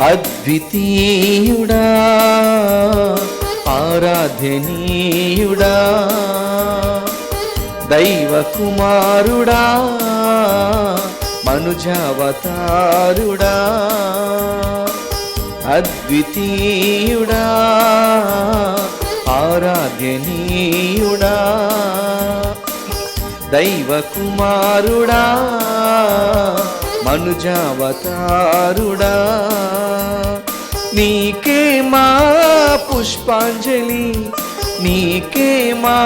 అద్వితీయుడా ఆరాధనీయుడా దైవ కుమారుడా మనుజావతారుడా అద్వితీయుడా ఆరాధనీయుడా దైవ కుమారుడా మనుజావతారుడా నీకే మా పుష్పాంజలి నీకే మా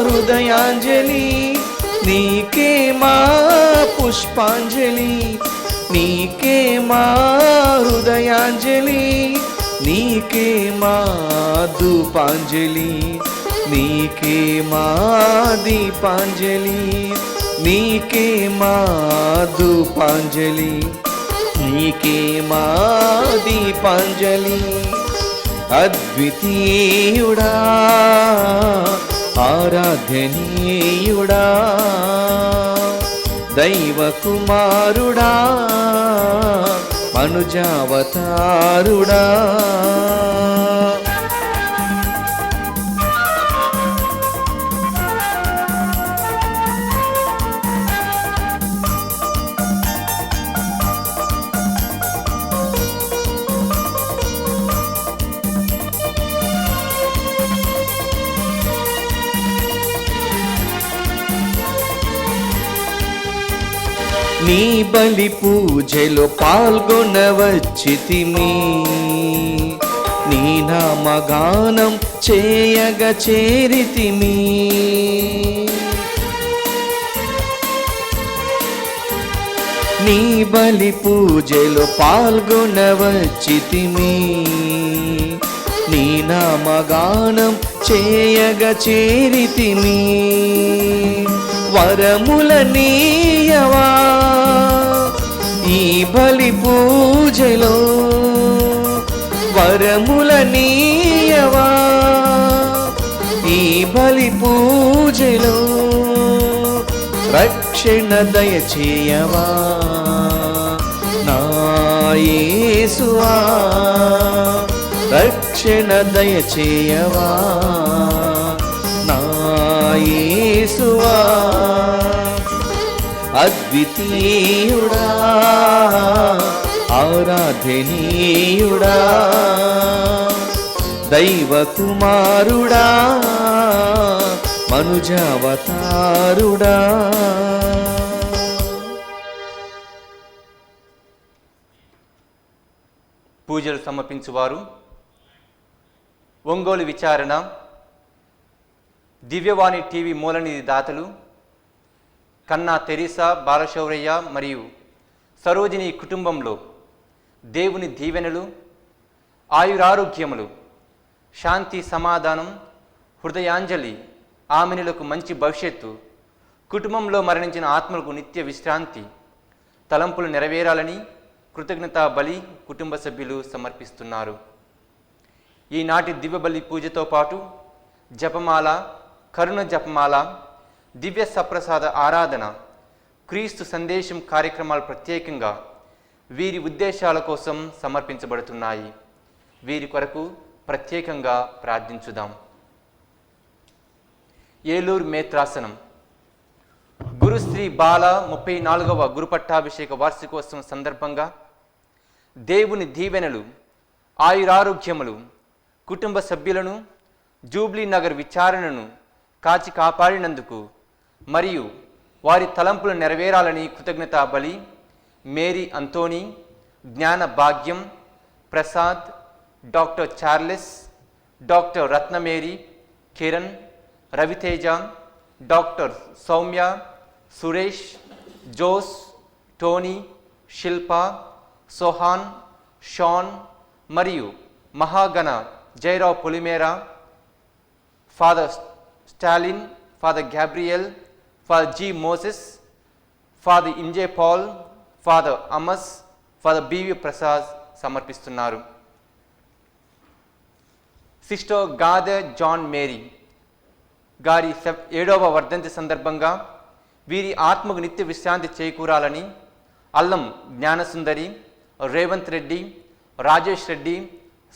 హృదయాంజలి నీకే మా పుష్పాంజలి నీకే మా హృదయాంజలి నీకే మా ధూపాంజలి నీకే మా దీపాంజలి నీకే మా ధూపాంజలి నీకే మా దీపాంజలి అద్వితీయుడా ఆరాధనీయుడా దైవ కుమారుడా మనుజావతారుడా నీ బలి పూజలో పాల్గొనవచ్చితిమి నీ నామగానం చేయగ చేరితిమి నీ బలి పూజలో పాల్గొనవచ్చితిమి నీ నామగానం చేయగ చేరితిమి వరముల నీయవా ఈ బలి పూజలో వరముల నీయవా ఈ బలి పూజలో రక్షణ దయచేయవా నా యేసువా రక్షణ దయచేయవా నా యేసువా అద్వితీయుడా ఆరాధనీయుడా దైవ కుమారుడా మనుజావతారుడా పూజలు సమర్పించువారు ఒంగోలు విచారణ దివ్యవాణి టీవీ మూలనిధి దాతలు కన్నా తెరీసా బాలశౌరయ్య మరియు సరోజిని కుటుంబంలో దేవుని దీవెనలు ఆయురారోగ్యములు శాంతి సమాధానం హృదయాంజలి ఆమెనులకు మంచి భవిష్యత్తు కుటుంబంలో మరణించిన ఆత్మలకు నిత్య విశ్రాంతి తలంపులు నెరవేరాలని కృతజ్ఞతా బలి కుటుంబ సభ్యులు సమర్పిస్తున్నారు. ఈనాటి దివ్య బలి పూజతో పాటు జపమాల కరుణ జపమాల దివ్య సప్రసాద ఆరాధన క్రీస్తు సందేశం కార్యక్రమాలు ప్రత్యేకంగా వీరి ఉద్దేశాల కోసం సమర్పించబడుతున్నాయి. వీరి కొరకు ప్రత్యేకంగా ప్రార్థించుదాం. ఏలూరు మేత్రాసనం గురుశ్రీ బాల 34వ గురుపట్టాభిషేక వార్షికోత్సవం సందర్భంగా దేవుని దీవెనలు ఆయురారోగ్యములు కుటుంబ సభ్యులను జూబ్లీ నగర్ విచారణను కాచి కాపాడినందుకు మరియు వారి తలంపులు నెరవేరాలని కృతజ్ఞతా బలి Mary Antony, Gnana Bhagyam, Prasad, doctor Charles, doctor Ratnamary, Kiran, Raviteja, doctor Soumya, Suresh, Jose, Tony, Shilpa, Sohan, Shaan మరియు మహాగణ Jairao Polimera, father Stalin, father Gabriel, father G Moses, father ఇంజే Paul, father Amos, father BV Prasad సమర్పిస్తున్నారు. సిస్టర్ గాదర్ జాన్ మేరీ గారి 7వ వర్ధంతి సందర్భంగా వీరి ఆత్మకు నిత్య విశ్రాంతి చేకూరాలని అల్లం జ్ఞానసుందరి, రేవంత్ రెడ్డి, రాజేష్ రెడ్డి,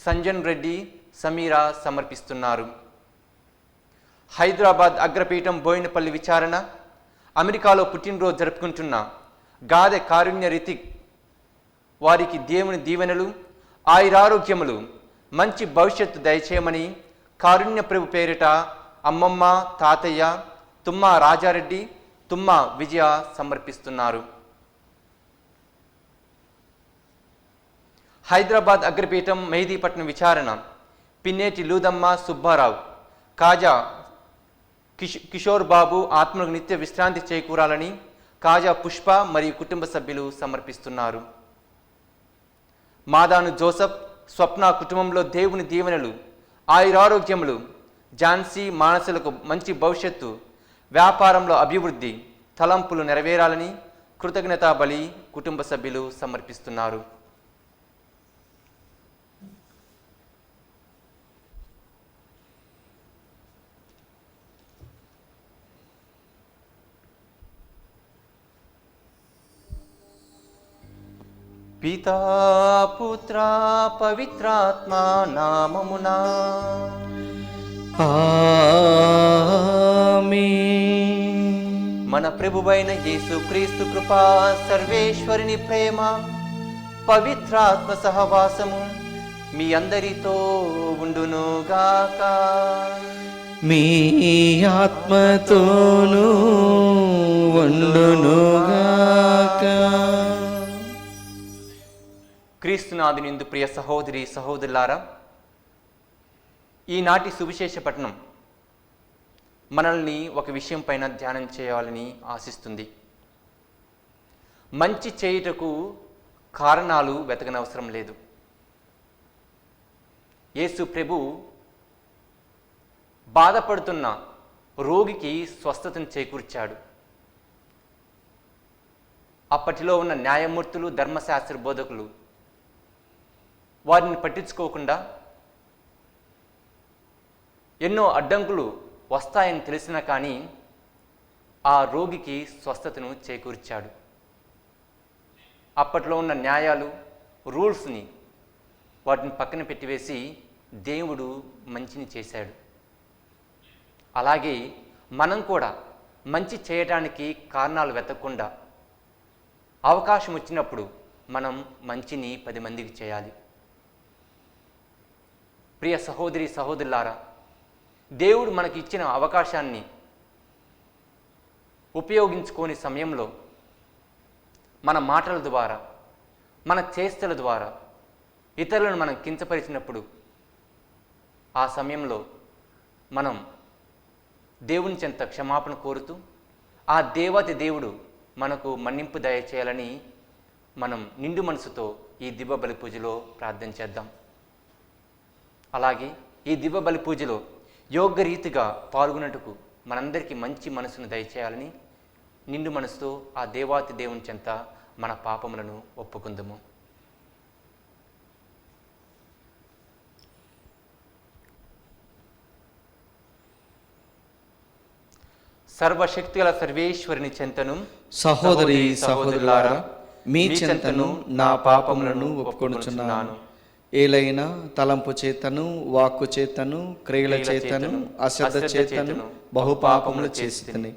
సంజన్ రెడ్డి, సమీరా సమర్పిస్తున్నారు. హైదరాబాద్ అగ్రపీఠం బోయినపల్లి విచారణ, అమెరికాలో పుట్టినరోజు జరుపుకుంటున్న గాదె కారుణ్య రితిక్ వారికి దేవుని దీవెనలు, ఆయురారోగ్యములు, మంచి భవిష్యత్తు దయచేయమని కారుణ్య ప్రభు పేరిట అమ్మమ్మ, తాతయ్య, తుమ్మా రాజారెడ్డి, తుమ్మా విజయ సమర్పిస్తున్నారు. హైదరాబాద్ అగ్రపీఠం మెహదీపట్నం విచారణ, పిన్నేటి లూదమ్మ సుబ్బారావు, కాజా కిషోర్ బాబు ఆత్మకు నిత్య విశ్రాంతి చేకూరాలని కాజా పుష్ప మరియు కుటుంబ సభ్యులు సమర్పిస్తున్నారు. మాదాను జోసఫ్, స్వప్న కుటుంబంలో దేవుని దీవెనలు, ఆయురారోగ్యములు, ఝాన్సీ మానసులకు మంచి భవిష్యత్తు, వ్యాపారంలో అభివృద్ధి, తలంపులు నెరవేరాలని కృతజ్ఞతా బలి కుటుంబ సభ్యులు సమర్పిస్తున్నారు. పితా పుత్ర పవిత్రాత్మ నామమునా ఆమేన్. మన ప్రభువైన యేసు క్రీస్తు కృపా, సర్వేశ్వరుని ప్రేమ, పవిత్రాత్మ సహవాసము మీ అందరితో ఉండునుగాక. మీ ఆత్మతోనూ ఉండునుగాక. క్రీస్తునాథునిందు ప్రియ సహోదరి సహోదరులారా, ఈనాటి సువిశేష పఠనం మనల్ని ఒక విషయం పైన ధ్యానం చేయాలని ఆశిస్తుంది. మంచి చేయుటకు కారణాలు వెతకనవసరం లేదు. యేసు ప్రభు బాధపడుతున్న రోగికి స్వస్థతను చేకూర్చాడు. అప్పటిలో ఉన్న న్యాయమూర్తులు, ధర్మశాస్త్ర బోధకులు వారిని పట్టించుకోకుండా ఎన్నో అడ్డంకులు వస్తాయని తెలిసినా కానీ ఆ రోగికి స్వస్థతను చేకూర్చాడు. అప్పట్లో ఉన్న న్యాయాలు, రూల్స్ని వాటిని పక్కన పెట్టివేసి దేవుడు మంచిని చేశాడు. అలాగే మనం కూడా మంచి చేయడానికి కారణాలు వెతకకుండా అవకాశం వచ్చినప్పుడు మనం మంచిని 10 మందికి చేయాలి. ప్రియ సహోదరి సహోదరులారా, దేవుడు మనకి ఇచ్చిన అవకాశాన్ని ఉపయోగించుకోని సమయంలో మన మాటల ద్వారా, మన చేష్టల ద్వారా ఇతరులను మనం కించపరిచినప్పుడు ఆ సమయంలో మనం దేవుని చెంత క్షమాపణ కోరుతూ ఆ దేవాతి దేవుడు మనకు మన్నింపు దయచేయాలని మనం నిండు మనసుతో ఈ దివ్య బలి పూజలో ప్రార్థన చేద్దాం. అలాగే ఈ దివ్య బలి పూజలో యోగ్య రీతిగా పాల్గొన్నట్టుకు మనందరికీ మంచి మనసును దయచేయాలని నిండు మనసుతో ఆ దేవాతి దేవుని చెంత మన పాపములను ఒప్పుకుందాము. సర్వశక్తిగల సర్వేశ్వరుని చెంతను, సహోదరి సహోదరులారా, మీ చెంతను నా పాపములను ఒప్పుకొనుచున్నాను. ఏలైనా తలంపు చేతను, వాక్కు చేతను, క్రియల చేతను, అశ్రద్ధ చేతను బహుపాపములు చేసితిని.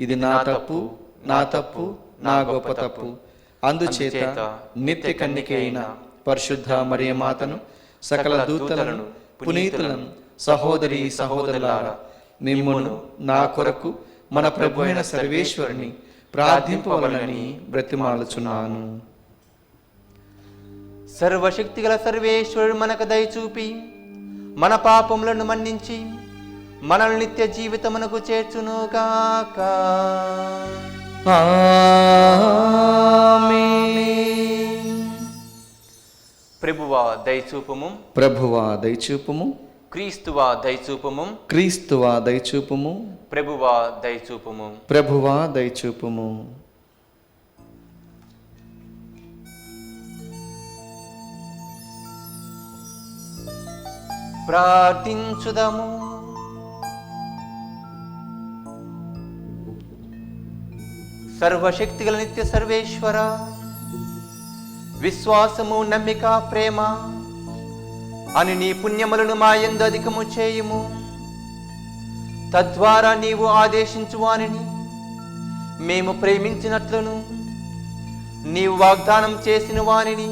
ఇది నా తప్పు, నా తప్పు, నా గొప్ప తప్పు. అందుచేత నిత్య కన్నిక అయిన పరిశుద్ధ మరియమాతను, సకల దూతలను, పునీతులను, సహోదరి సహోదరులారా, మిమ్మును నా కొరకు మన ప్రభు అయిన సర్వేశ్వరుని ప్రార్థింపవలనని బ్రతిమాలుచున్నాను. సర్వశక్తిగల సర్వేశ్వరుడు మనకు దయచూపి మన పాపములను మన్నించి మనల్ని నిత్య జీవితమునకు చేర్చునుగాక. ఆమేన్. ప్రభువా దయచూపుము, ప్రభువా దయచూపుము, క్రీస్తువా దయచూపుము, క్రీస్తువా దయచూపుము, ప్రభువా దయచూపుము. ప్రభువా దయచూపుము. ప్రార్థించుదము. సర్వశక్తిగల నిత్య సర్వేశ్వర, విశ్వాసము, నమ్మిక, ప్రేమ అని నీ పుణ్యములను మా యందు అధికము చేయుము. తద్వారా నీవు ఆదేశించు వానిని మేము ప్రేమించినట్లును, నీవు వాగ్దానం చేసిన వానిని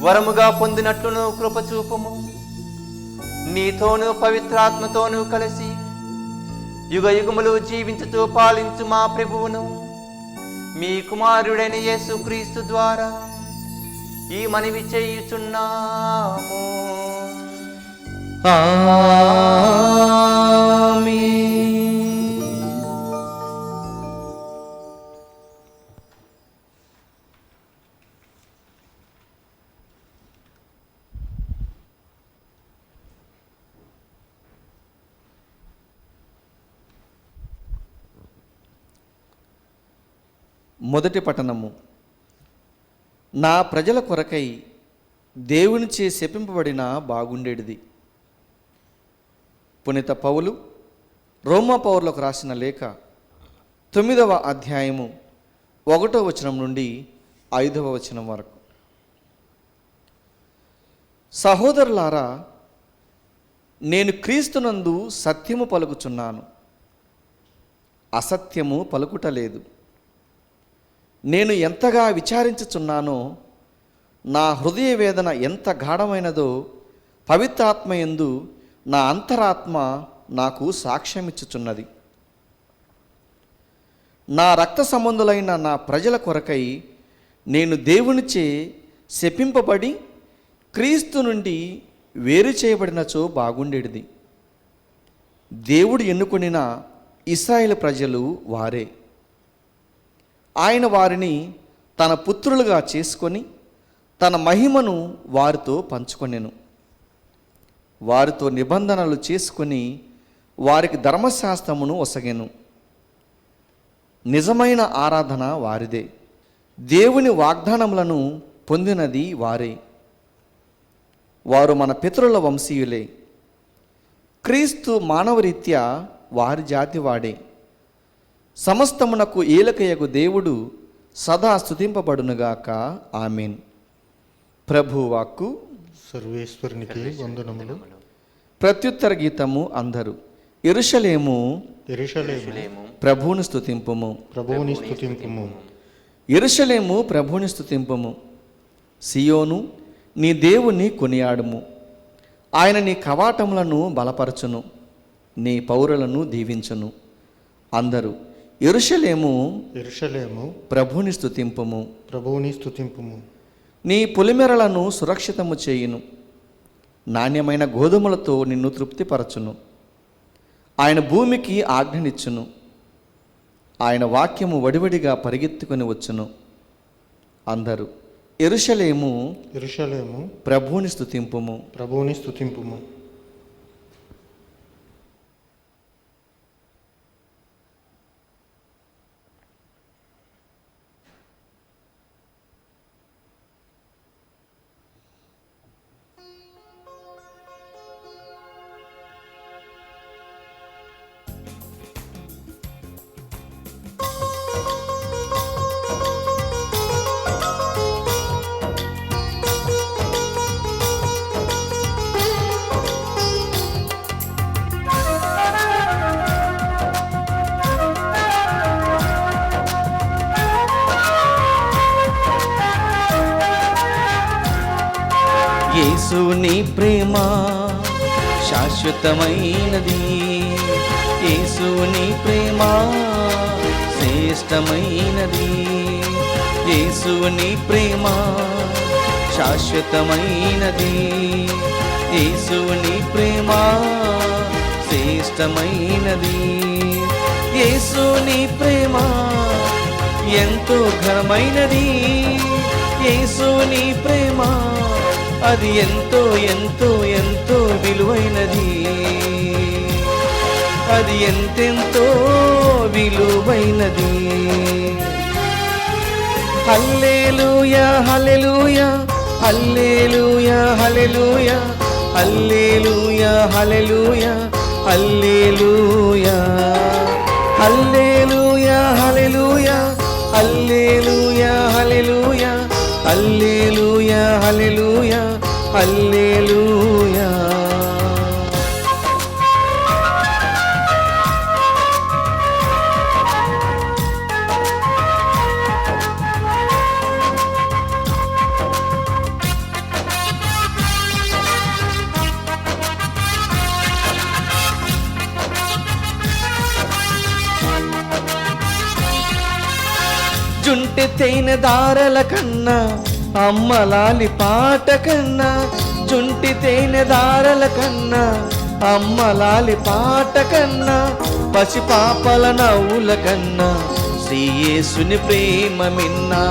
వరముగా పొందినట్లును కృపచూపము. నీతోనూ పవిత్రాత్మతోనూ కలిసి యుగ యుగములు జీవించుతూ పాలించు మా ప్రభువును మీ కుమారుడైన యేసుక్రీస్తు ద్వారా ఈ మనవి చేయుచున్నాము. ఆమేన్. మొదటి పఠనము. నా ప్రజల కొరకై దేవునిచే శపింపబడిన బాగుండేటిది. పునీత పౌలు రోమా పౌరులకు రాసిన లేఖ 9వ అధ్యాయము 1వ వచనం నుండి 5వ వచనం వరకు. సహోదరులారా, నేను క్రీస్తునందు సత్యము పలుకుచున్నాను, అసత్యము పలుకుటలేదు. నేను ఎంతగా విచారించుచున్నానో, నా హృదయ వేదన ఎంత గాఢమైనదో పవిత్రాత్మయందు నా అంతరాత్మ నాకు సాక్ష్యమిచ్చుచున్నది. నా రక్త సంబంధులైన నా ప్రజల కొరకై నేను దేవునిచే శపింపబడి క్రీస్తు నుండి వేరు చేయబడినచో బాగుండేటిది. దేవుడు ఎన్నుకొనిన ఇశ్రాయేలు ప్రజలు వారే. ఆయన వారిని తన పుత్రులుగా చేసుకొని తన మహిమను వారితో పంచుకొనెను. వారితో నిబంధనలు చేసుకొని వారికి ధర్మశాస్త్రమును ఒసగెను. నిజమైన ఆరాధన వారిదే. దేవుని వాగ్దానములను పొందినది వారే. వారు మన పితరుల వంశీయులే. క్రీస్తు మానవరీత్యా వారి జాతి వాడే. సమస్తమునకు ఏలకయగు దేవుడు సదా స్తుతింపబడునుగాక. ఆమేన్. ప్రభువాక్కు. సర్వేశ్వరునికి వందనములు. ప్రత్యుత్తర గీతము అందరూ. యెరూషలేము యెరూషలేము ప్రభువుని స్తుతింపుము. ప్రభువుని స్తుతింపుము. యెరూషలేము ప్రభువుని స్తుతింపుము. సియోను నీ దేవుని కొనియాడుము. ఆయన నీ కవాటములను బలపరచును, నీ పౌరులను దీవించును. అందరూ యెరూషలేము యెరూషలేము ప్రభువుని స్తుతింపుము. ప్రభువుని స్తుతింపుము. నీ పొలిమెరలను సురక్షితము చేయును, నాణ్యమైన గోధుమలతో నిన్ను తృప్తిపరచును. ఆయన భూమికి ఆజ్ఞనిచ్చును, ఆయన వాక్యము వడివడిగా పరిగెత్తుకొని వచ్చును. అందరూ యెరూషలేము యెరూషలేము ప్రభువుని స్తుతింపుము. ప్రభువుని స్తుతింపుము. యేసుని ప్రేమ శాశ్వతమైనది, యేసుని ప్రేమ శ్రేష్టమైనది, యేసుని ప్రేమ శాశ్వతమైనది, యేసుని ప్రేమ శ్రేష్టమైనది. యేసుని ప్రేమ ఎంతో ఘనమైనది, యేసుని ప్రేమ అది ఎంతో ఎంతో ఎంతో విలువైనది, అది ఎంతెంతో విలువైనది. హల్లెలూయా హల్లెలూయా హల్లెలూయా హల్లెలూయా హల్లెలూయా హల్లెలూయా హల్లెలూయా హల్లెలూయా హల్లెలూయా హల్లెలూయా హల్లెలూయా హల్లెలూయా హల్లెలూయా హల్లెలూయా. జుంటె తేనె దారల కన్నా అమ్మలాలి పాట కన్నా, జుంటి తేనె దారల కన్నా అమ్మలాలి పాట కన్నా, పసిపాపల నవ్వుల కన్నా శ్రీ యేసుని ప్రేమ మిన్నా,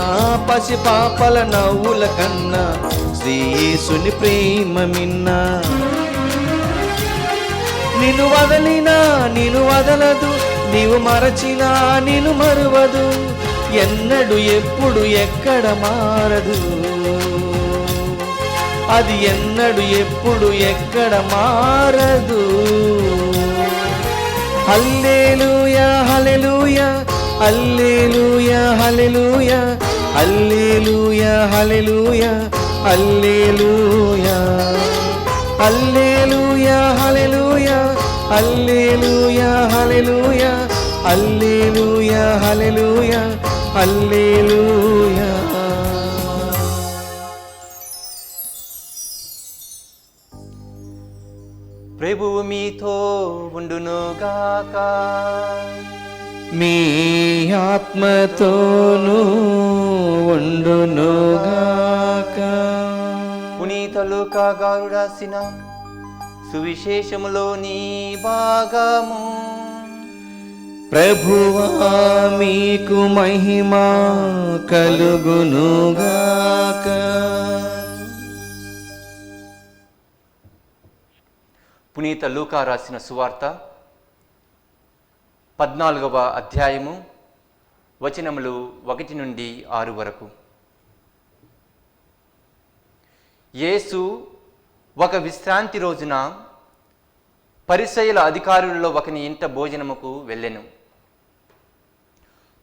పసిపాపల నవ్వుల కన్నా శ్రీ యేసుని ప్రేమ మిన్నా. నిన్ను వదలినా నిన్ను వదలదు, నీవు మరచినా నిన్ను మరువదు, ఎన్నడు ఎప్పుడు ఎక్కడ మారదు, అది ఎన్నడు ఎప్పుడు ఎక్కడ మారదు. హల్లెలూయా హల్లెలూయా హల్లెలూయా హల్లెలూయా హల్లెలూయా హల్లెలూయా హల్లెలూయా హల్లెలూయా హల్లెలూయా హల్లెలూయా హల్లెలూయా హల్లెలూయా హల్లెలూయా హల్లెలూయా. ప్రభువు మీతో ఉండునుగాక. మీ ఆత్మతోనూ ఉండునుగాక. పునీత లూకా గారు రాసిన సువిశేషములోని భాగము. ప్రభువా మీకు మహిమ కలుగునుగాక. పునీత లూకా రాసిన సువార్త 14వ అధ్యాయము వచనములు 1 నుండి 6 వరకు. యేసు ఒక విశ్రాంతి రోజున పరిసయ్యుల అధికారులలో ఒకని ఇంట భోజనముకు వెళ్ళెను.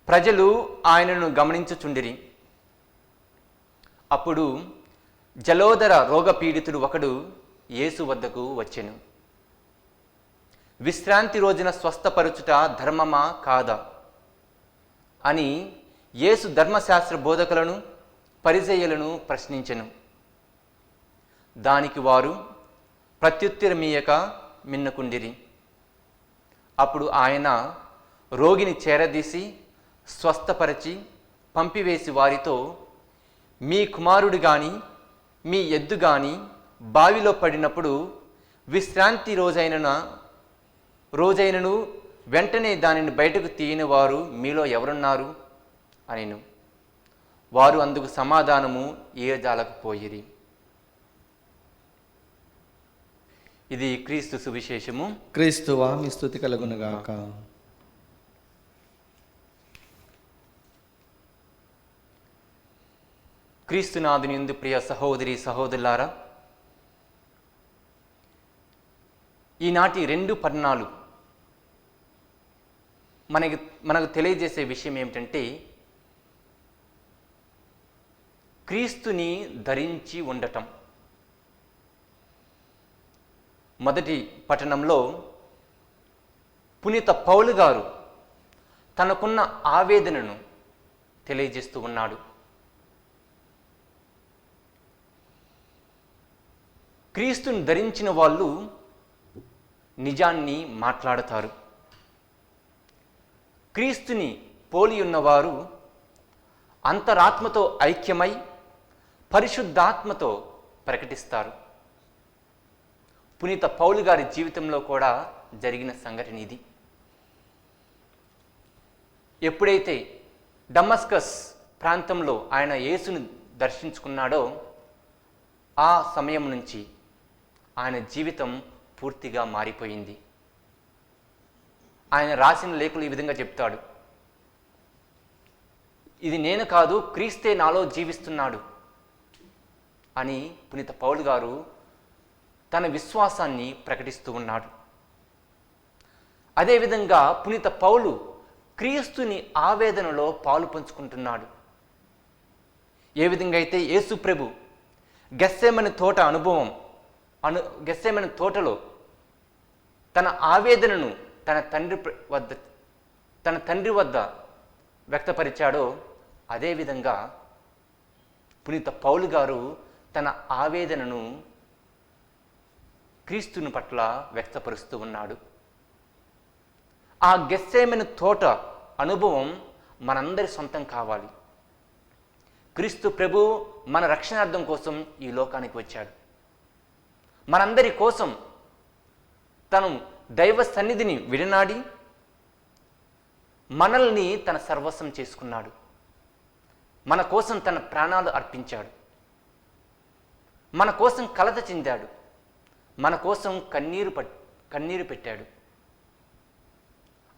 ప్రజలు ఆయనను గమనించుచుండిరి. అప్పుడు జలోదర రోగపీడితుడు ఒకడు యేసు వద్దకు వచ్చెను. విశ్రాంతి రోజున స్వస్థపరచుట ధర్మమా కాదా అని యేసు ధర్మశాస్త్ర బోధకులను పరిసయ్యులను ప్రశ్నించెను. దానికి వారు ప్రత్యుత్తరమీయక మిన్నకుండిరి. అప్పుడు ఆయన రోగిని చేరదీసి స్వస్థపరిచి పంపివేసి వారితో, మీ కుమారుడు గాని మీ ఎద్దు గాని బావిలో పడినప్పుడు విశ్రాంతి రోజైనను వెంటనే దానిని బయటకు తీయని వారు మీలో ఎవరున్నారు అనిను. వారు అందుకు సమాధానము ఇయ్యజాలకపోయిరి. ఇది క్రీస్తు సువిశేషము. క్రీస్తువా మీ స్తుతి కలుగునుగాక. క్రీస్తునాథుని యందు ప్రియ సహోదరి సహోదరులారా, ఈనాటి 2 పట్టణాలు మనకు తెలియజేసే విషయం ఏమిటంటే, క్రీస్తుని ధరించి ఉండటం. మొదటి పట్టణంలో పునీత పౌలు గారు తనకున్న ఆవేదనను తెలియజేస్తూ ఉన్నాడు. క్రీస్తుని ధరించిన వాళ్ళు నిజాన్ని మాట్లాడతారు. క్రీస్తుని పోలి ఉన్నవారు అంతరాత్మతో ఐక్యమై పరిశుద్ధాత్మతో ప్రకటిస్తారు. పునీత పౌలు గారి జీవితంలో కూడా జరిగిన సంఘటన ఇది. ఎప్పుడైతే డమస్కస్ ప్రాంతంలో ఆయన యేసును దర్శించుకున్నాడో ఆ సమయం నుంచి ఆయన జీవితం పూర్తిగా మారిపోయింది. ఆయన రాసిన లేఖలు ఈ విధంగా చెప్తాడు, ఇది నేను కాదు, క్రీస్తే నాలో జీవిస్తున్నాడు అని పునీత పౌలు గారు తన విశ్వాసాన్ని ప్రకటిస్తూ ఉన్నాడు. అదేవిధంగా పునీత పౌలు క్రీస్తుని ఆవేదనలో పాలు పంచుకుంటున్నాడు. ఏ విధంగా అయితే యేసు ప్రభు గెత్సేమని తోట అనుభవం గెత్సేమని తోటలో తన ఆవేదనను తన తండ్రి వద్ద వ్యక్తపరిచాడో అదేవిధంగా పునీత పౌలు గారు తన ఆవేదనను క్రీస్తుని పట్ల వ్యక్తపరుస్తూ ఉన్నాడు. ఆ గెత్సేమని తోట అనుభవం మనందరి సొంతం కావాలి. క్రీస్తు ప్రభు మన రక్షణార్థం కోసం ఈ లోకానికి వచ్చాడు. మనందరి కోసం తను దైవ సన్నిధిని విడనాడి మనల్ని తన సర్వస్వం చేసుకున్నాడు. మన కోసం తన ప్రాణాలు అర్పించాడు. మన కోసం కలత చెందాడు. మన కోసం కన్నీరు పెట్టాడు.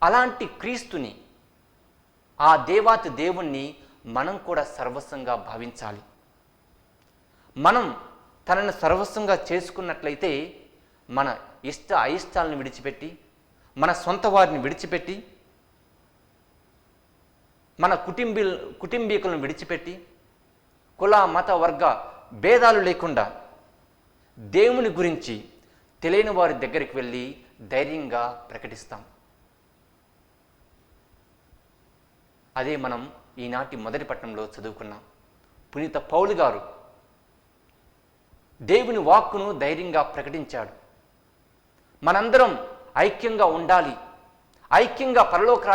అలాంటి క్రీస్తుని, ఆ దేవాతి దేవుణ్ణి మనం కూడా సర్వస్వంగా భావించాలి. మనం తనను సర్వస్వంగా చేసుకున్నట్లయితే మన ఇష్ట అయిష్టాలను విడిచిపెట్టి, మన సొంత వారిని విడిచిపెట్టి, మన కుటుంబీకులను విడిచిపెట్టి, కుల మత వర్గ భేదాలు లేకుండా దేవుని గురించి తెలియని వారి దగ్గరికి వెళ్ళి ధైర్యంగా ప్రకటిస్తాం. అదే మనం ఈనాటి మొదటి పట్టణంలో చదువుకున్నాం. పునీత పౌలు గారు దేవుని వాక్కును ధైర్యంగా ప్రకటించాడు. మనందరం ఐక్యంగా ఉండాలి, ఐక్యంగా పరలోక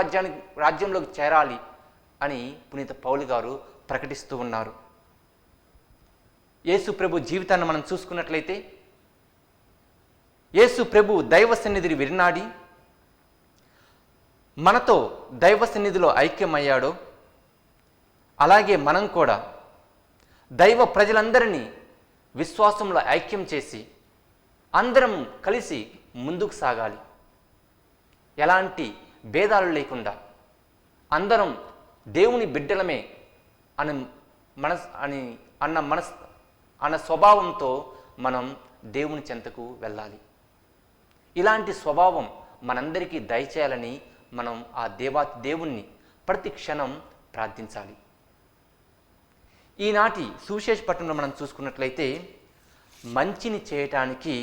రాజ్యంలోకి చేరాలి అని పునీత పౌలు గారు ప్రకటిస్తూ ఉన్నారు. యేసు ప్రభు జీవితాన్ని మనం చూసుకున్నట్లయితే, యేసు ప్రభు దైవ సన్నిధిని విరినాడి మనతో దైవ సన్నిధిలో ఐక్యమయ్యాడో, అలాగే మనం కూడా దైవ ప్రజలందరినీ విశ్వాసంలో ఐక్యం చేసి అందరం కలిసి ముందుకు సాగాలి. ఎలాంటి భేదాలు లేకుండా అందరం దేవుని బిడ్డలమే అన్న స్వభావంతో మనం దేవుని చెంతకు వెళ్ళాలి. ఇలాంటి స్వభావం మనందరికీ దయచేయాలని మనం ఆ దేవుణ్ణి ప్రతి క్షణం ప్రార్థించాలి. ఈనాటి సువిశేష పట్టణంలో మనం చూసుకున్నట్లయితే, మంచిని చేయటానికి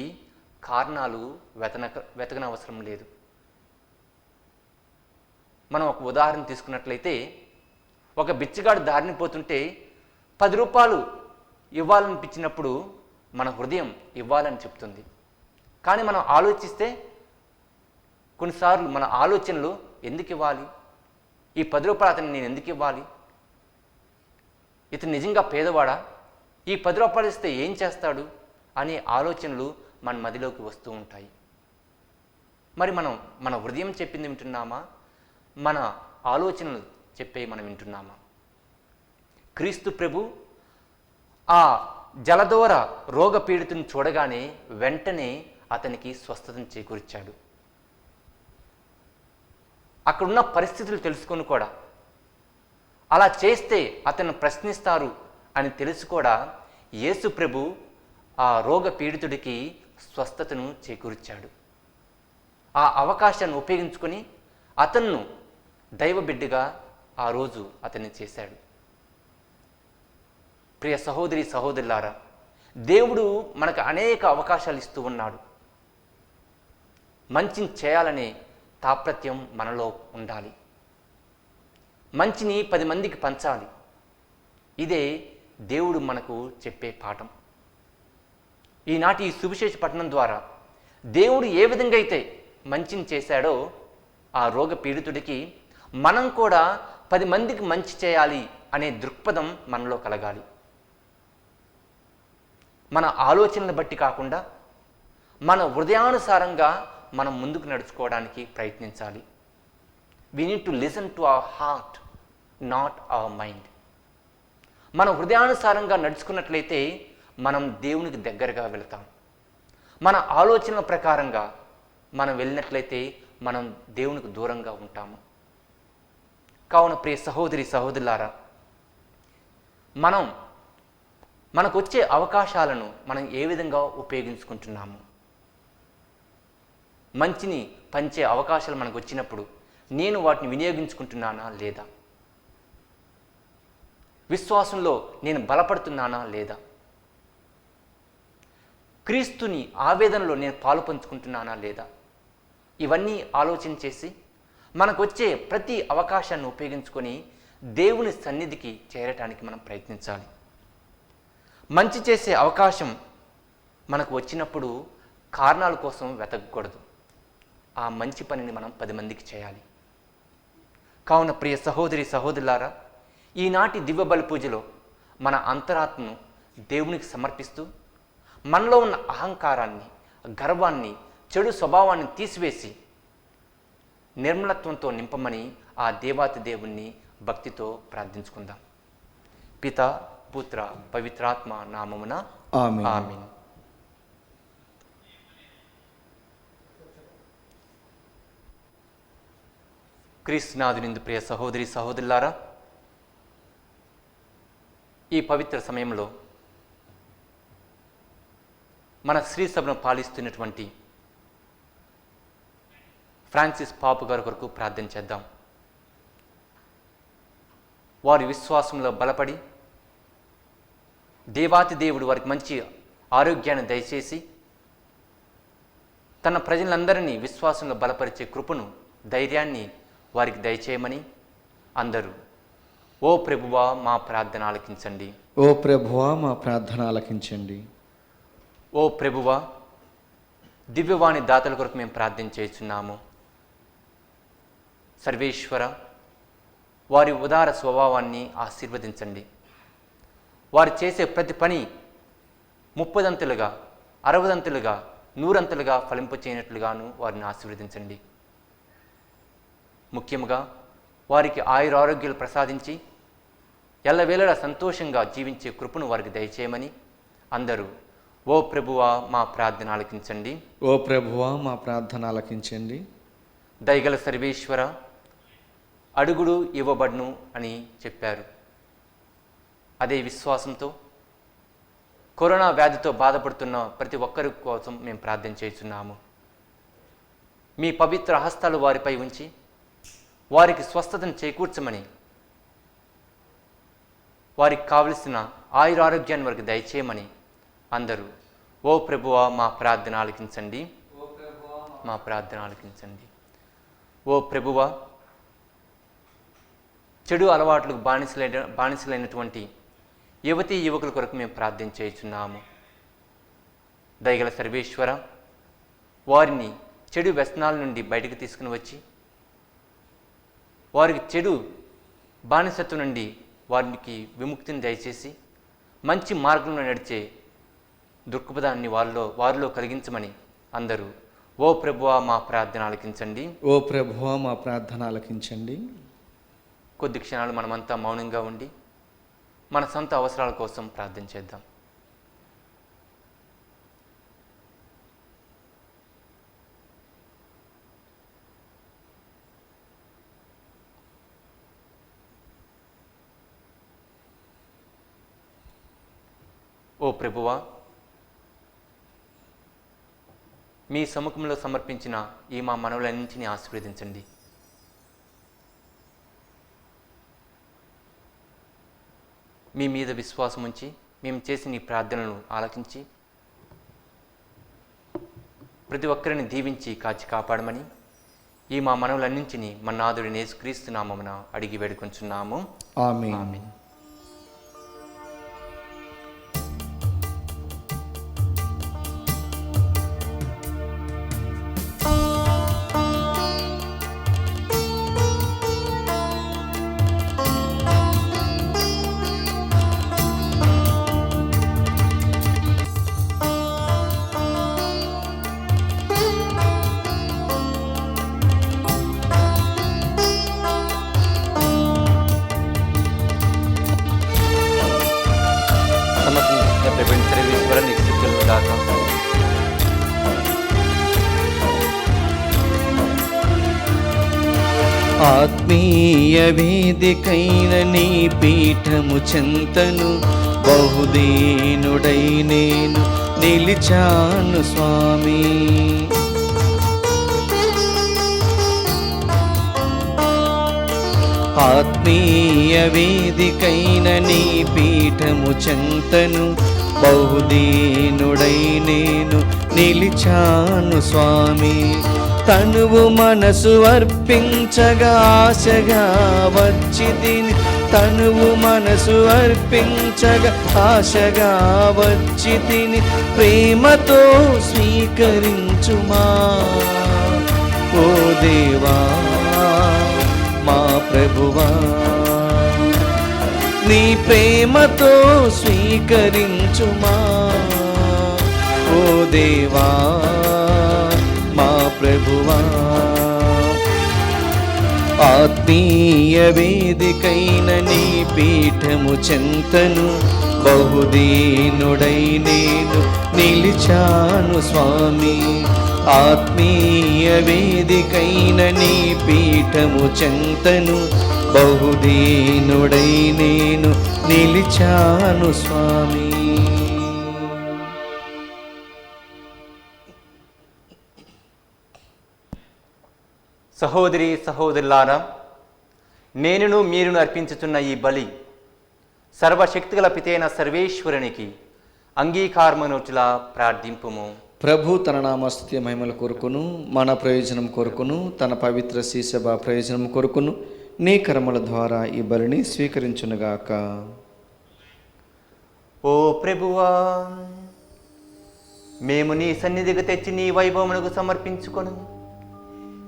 కారణాలు వెతకనవసరం లేదు. మనం ఒక ఉదాహరణ తీసుకున్నట్లయితే, ఒక బిచ్చగాడు దారిని పోతుంటే 10 రూపాయలు ఇవ్వాలనిపించినప్పుడు మన హృదయం ఇవ్వాలని చెప్తుంది. కానీ మనం ఆలోచిస్తే కొన్నిసార్లు మన ఆలోచనలు ఎందుకు ఇవ్వాలి, ఈ 10 రూపాయలు అతన్ని నేను ఎందుకు ఇవ్వాలి, ఇతను నిజంగా పేదవాడా, ఈ 10 రూపాయలు ఇస్తే ఏం చేస్తాడు అనే ఆలోచనలు మన మదిలోకి వస్తూ ఉంటాయి. మరి మనం మన హృదయం చెప్పింది వింటున్నామా, మన ఆలోచనలు చెప్పే మనం వింటున్నామా? క్రీస్తు ప్రభు ఆ జలదోర రోగపీడితుని చూడగానే వెంటనే అతనికి స్వస్థతను చేకూర్చాడు. అక్కడున్న పరిస్థితులు తెలుసుకొని కూడా, అలా చేస్తే అతను ప్రశ్నిస్తారు అని తెలుసు కూడా, యేసు ప్రభు ఆ రోగ పీడితుడికి స్వస్థతను చేకూర్చాడు. ఆ అవకాశాన్ని ఉపయోగించుకొని అతన్ను దైవ బిడ్డగా ఆ రోజు అతన్ని చేశాడు. ప్రియ సహోదరి సహోదరులారా, దేవుడు మనకు అనేక అవకాశాలు ఇస్తూ ఉన్నాడు. మంచిని చేయాలనే తాపత్రయం మనలో ఉండాలి. మంచిని 10 మందికి పంచాలి. ఇదే దేవుడు మనకు చెప్పే పాఠం. ఈనాటి ఈ సువిశేష పఠనం ద్వారా దేవుడు ఏ విధంగా అయితే మంచిని చేశాడో ఆ రోగ పీడితుడికి, మనం కూడా 10 మందికి మంచి చేయాలి అనే దృక్పథం మనలో కలగాలి. మన ఆలోచనలను బట్టి కాకుండా మన హృదయానుసారంగా మనం ముందుకు నడుచుకోవడానికి ప్రయత్నించాలి. We need to listen to our heart, not our mind. మన హృదయానుసారంగా నడుచుకున్నట్లయితే మనం దేవునికి దగ్గరగా వెళతాం. మన ఆలోచనల ప్రకారంగా మనం వెళ్ళినట్లయితే మనం దేవునికి దూరంగా ఉంటాము. కావున ప్రియ సహోదరి సహోదరులారా, మనకు వచ్చే అవకాశాలను మనం ఏ విధంగా ఉపయోగించుకుంటున్నాము? మంచిని పంచే అవకాశాలు మనకు వచ్చినప్పుడు నేను వాటిని వినియోగించుకుంటున్నానా లేదా? విశ్వాసంలో నేను బలపడుతున్నానా లేదా? క్రీస్తుని ఆవేదనలో నేను పాలు పంచుకుంటున్నానా లేదా? ఇవన్నీ ఆలోచన చేసి మనకు వచ్చే ప్రతి అవకాశాన్ని ఉపయోగించుకొని దేవుని సన్నిధికి చేరటానికి మనం ప్రయత్నించాలి. మంచి చేసే అవకాశం మనకు వచ్చినప్పుడు కారణాల కోసం వెతకకూడదు. ఆ మంచి పనిని మనం 10 మందికి చేయాలి. కావున ప్రియ సహోదరి సహోదరులారా, ఈనాటి దివ్య బలి పూజలో మన అంతరాత్మను దేవునికి సమర్పిస్తూ మనలో ఉన్న అహంకారాన్ని, గర్వాన్ని, చెడు స్వభావాన్ని తీసివేసి నిర్మలత్వంతో నింపమని ఆ దేవాతి దేవుణ్ణి భక్తితో ప్రార్థించుకుందాం. పిత, పుత్ర, పవిత్రాత్మ నామమున ఆమేన్. ఆమేన్. క్రీస్తునాథునిందు ప్రియ సహోదరి సహోదరులారా, ఈ పవిత్ర సమయంలో మన శ్రీ సభను పాలిస్తున్నటువంటి ఫ్రాన్సిస్ పాపు గారి కొరకు ప్రార్థన చేద్దాం. వారి విశ్వాసంలో బలపడి దేవాతి దేవుడు వారికి మంచి ఆరోగ్యాన్ని దయచేసి తన ప్రజలందరినీ విశ్వాసంలో బలపరిచే కృపను, ధైర్యాన్ని వారికి దయచేయమని అందరూ ఓ ప్రభువా మా ప్రార్థన ఆలకించండి. ఓ ప్రభువా మా ప్రార్థన ఆలకించండి. ఓ ప్రభువా, దివ్యవాణి దాతల కొరకు మేము ప్రార్థన చేస్తున్నాము. సర్వేశ్వర, వారి ఉదార స్వభావాన్ని ఆశీర్వదించండి. వారు చేసే ప్రతి పని 30 60 100 ఫలింపచేయనట్లుగాను వారిని ఆశీర్వదించండి. ముఖ్యంగా వారికి ఆయురారోగ్యాలు ప్రసాదించి ఎల్లవేళలా సంతోషంగా జీవించే కృపను వారికి దయచేయమని అందరూ ఓ ప్రభువా మా ప్రార్థన ఆలకించండి. ఓ ప్రభువా మా ప్రార్థన ఆలకించండి. దయగల సర్వేశ్వర, అడుగుడు ఇవ్వబడును అని చెప్పారు. అదే విశ్వాసంతో కరోనా వ్యాధితో బాధపడుతున్న ప్రతి ఒక్కరి కోసం మేము ప్రార్థన చేస్తున్నాము. మీ పవిత్ర హస్తాలు వారిపై ఉంచి వారికి స్వస్థతను చేకూర్చమని, వారికి కావలసిన ఆయురారోగ్యాన్ని వారికి దయచేయమని అందరూ ఓ ప్రభువా మా ప్రార్థన ఆలకించండి. మా ప్రార్థన ఆలకించండి. ఓ ప్రభువా, చెడు అలవాట్లకు బానిసలైనటువంటి యువతీ యువకుల కొరకు మేము ప్రార్థన చేస్తున్నాము. దయగల సర్వేశ్వర, వారిని చెడు వ్యసనాల నుండి బయటకు తీసుకుని వచ్చి వారికి చెడు బానిసత్వం నుండి వారికి విముక్తిని దయచేసి మంచి మార్గంలో నడిచే దృక్పథాన్ని వారిలో కలిగించమని అందరూ ఓ ప్రభువా మా ప్రార్థన ఆలకించండి. ఓ ప్రభువా మా ప్రార్థన ఆలకించండి. కొద్ది క్షణాలు మనమంతా మౌనంగా ఉండి మన సొంత అవసరాల కోసం ప్రార్థన చేద్దాం. ఓ ప్రభువా, మీ సముఖంలో సమర్పించిన ఈ మా మనవులన్నింటినీ ఆశీర్వదించండి. మీ మీద విశ్వాసం ఉంచి మేము చేసిన ఈ ప్రార్థనలను ఆలకించి ప్రతి ఒక్కరిని దీవించి కాచి కాపాడమని ఈ మా మనవులన్నింటినీ మన నాథుడి యేసుక్రీస్తు నామమున అడిగి వేడుకొంచున్నాము. ఆమేన్. ఆమేన్. సర్వేశ్వర నిశ్చితులు కాక ఆత్మీయ వేదికైన నీ పీఠము చెంతను బహుదీనుడై నేను నిలిచాను స్వామి. ఆత్మీయ వేదికైన నీ పీఠము చెంతను బహుదీనుడై నేను నిలిచాను స్వామి. తనువు మనసు అర్పించగా ఆశగా వచ్చి తిని, తనువు మనసు అర్పించగా ఆశగా వచ్చి తిని, ప్రేమతో స్వీకరించుమా ఓ దేవా మా ప్రభువా. నీ ప్రేమతో స్వీకరించుమా ఓ దేవా మా ప్రభువా. ఆత్మీయ వేదికైన నీ పీఠము చెంతను బహుదీనుడై నేను నిలిచాను స్వామి. ఆత్మీయ వేదికైన నీ పీఠము చెంతను బహుదీనుడై నేను నిలిచాను స్వామి. సహోదరి సహోదరులారా, నేనును మీరును అర్పించుతున్న ఈ బలి సర్వశక్తిగల పితైన సర్వేశ్వరునికి అంగీకారమునొచ్చులా ప్రార్థింపుము. ప్రభు తన నామస్తుతి మహిమల కొరకును మన ప్రయోజనం కొరకును తన పవిత్ర శ్రీసభ ప్రయోజనం కొరకును నీ కర్మల ద్వారా ఈ బలిని స్వీకరించునుగాక. ఓ ప్రభువా, మేము నీ సన్నిధికి తెచ్చి నీ వైభవమునకు సమర్పించుకొను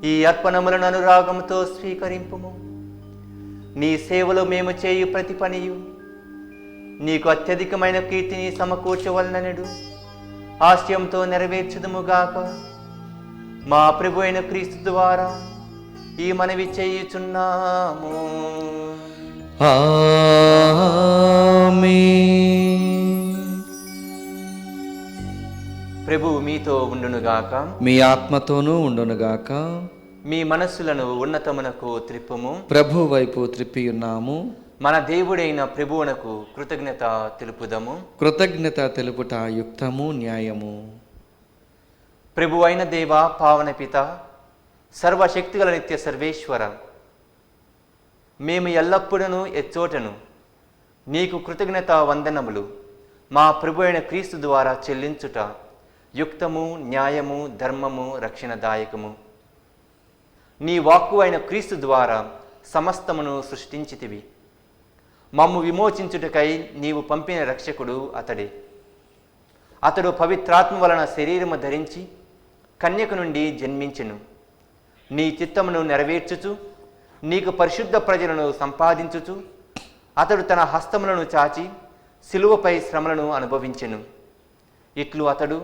ఈ అర్పణములను అనురాగముతో స్వీకరింపుము. నీ సేవలో మేము చేయు ప్రతి పనియు నీకు అత్యధికమైన కీర్తిని సమకూర్చవలనడు ఆశయంతో నెరవేర్చుదుముగాక. మా ప్రభు అయిన క్రీస్తు ద్వారా ఈ మనవి చేయుచున్నాము. ఆమేన్. ప్రభు మీతో ఉండునుగాక, మీ ఆత్మతోనూ ఉండునుగాక. మీ మనస్సులను ఉన్నతమునకు త్రిప్పుము. ప్రభు వైపు త్రిప్పియున్నాము. మన దేవుడైన ప్రభువునకు కృతజ్ఞత తెలుపుదము. కృతజ్ఞత తెలుపుట యుక్తము న్యాయము. ప్రభు అయిన దేవ, పావన పిత, సర్వశక్తిగల నిత్య సర్వేశ్వర, మేము ఎల్లప్పుడూ ఎచ్చోటను నీకు కృతజ్ఞత వందనములు మా ప్రభు అయిన క్రీస్తు ద్వారా చెల్లించుట యుక్తము, న్యాయము, ధర్మము, రక్షణదాయకము. నీ వాక్కు అయిన క్రీస్తు ద్వారా సమస్తమును సృష్టించితివి. మమ్ము విమోచించుటకై నీవు పంపిన రక్షకుడు అతడే. అతడు పవిత్రాత్మ వలన శరీరము ధరించి కన్యక నుండి జన్మించెను. నీ చిత్తమును నెరవేర్చుచు నీకు పరిశుద్ధ ప్రజలను సంపాదించుచు అతడు తన హస్తములను చాచి శిలువపై శ్రమలను అనుభవించెను. ఇట్లు అతడు